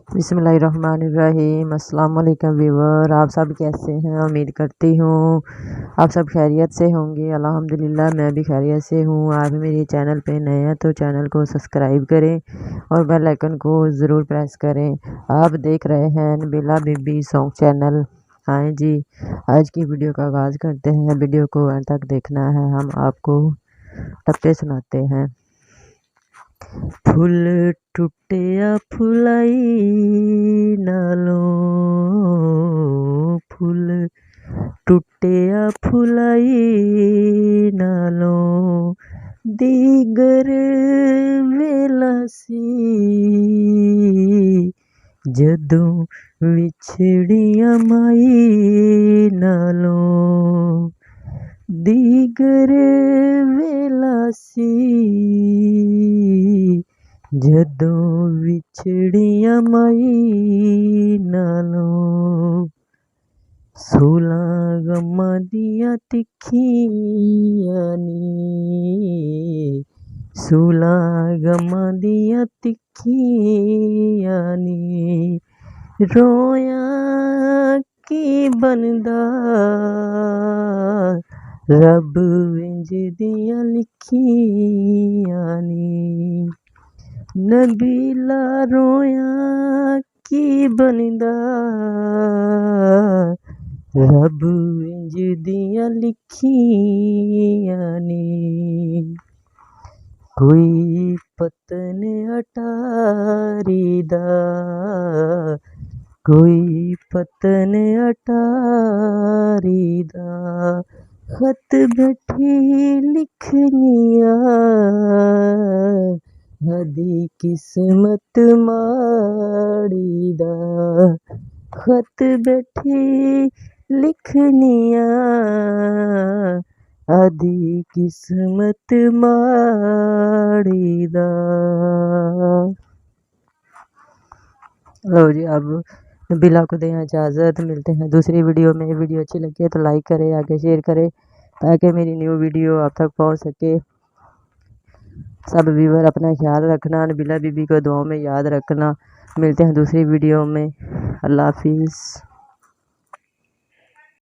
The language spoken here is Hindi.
बिस्मिल्लाहिर्रहमानिर्रहीम। अस्सलाम वालेकुम व्यूअर, आप सब कैसे हैं? उम्मीद करती हूँ आप सब खैरियत से होंगे। अल्हम्दुलिल्लाह मैं भी खैरियत से हूँ। आप मेरे चैनल पे नए हैं तो चैनल को सब्सक्राइब करें और बेल आइकन को ज़रूर प्रेस करें। आप देख रहे हैं नबीला बीबी सॉन्ग चैनल। हाँ जी, आज की वीडियो का आगाज़ करते हैं। वीडियो को अंत तक देखना है, हम आपको टप्पे सुनाते हैं। फूल टुटिया फुलाई नालों, फूल टुटिया फुलाई नालों, दीगर वेला सी जदों विछड़िया माई नालों, दीगर वेला सी जदों विछड़िया माई नालों। 16 गमां दियां तिखियां नी, 16 गमां दियां तिखियां नी, रोया की बनदा रब विंज दियां लिखियां नी। नबीला रोया की बनदा रब विंज दियां लिखियां नी। कोई पतन अटारी दा, कोई पतन अटारी दा, खत बैठी लिखनिया हदी किस्मत माड़ी दा, खत बैठी लिखनिया आधी किस्मत माड़ी दा। लो जी, अब नबीला को दें इजाज़त। मिलते हैं दूसरी वीडियो में। वीडियो अच्छी लगी है तो लाइक करें, आगे शेयर करें ताकि मेरी न्यू वीडियो आप तक पहुंच सके। सब व्यूअर अपना ख्याल रखना, नबीला बीबी को दुआओं में याद रखना। मिलते हैं दूसरी वीडियो में। अल्लाह हाफिज़।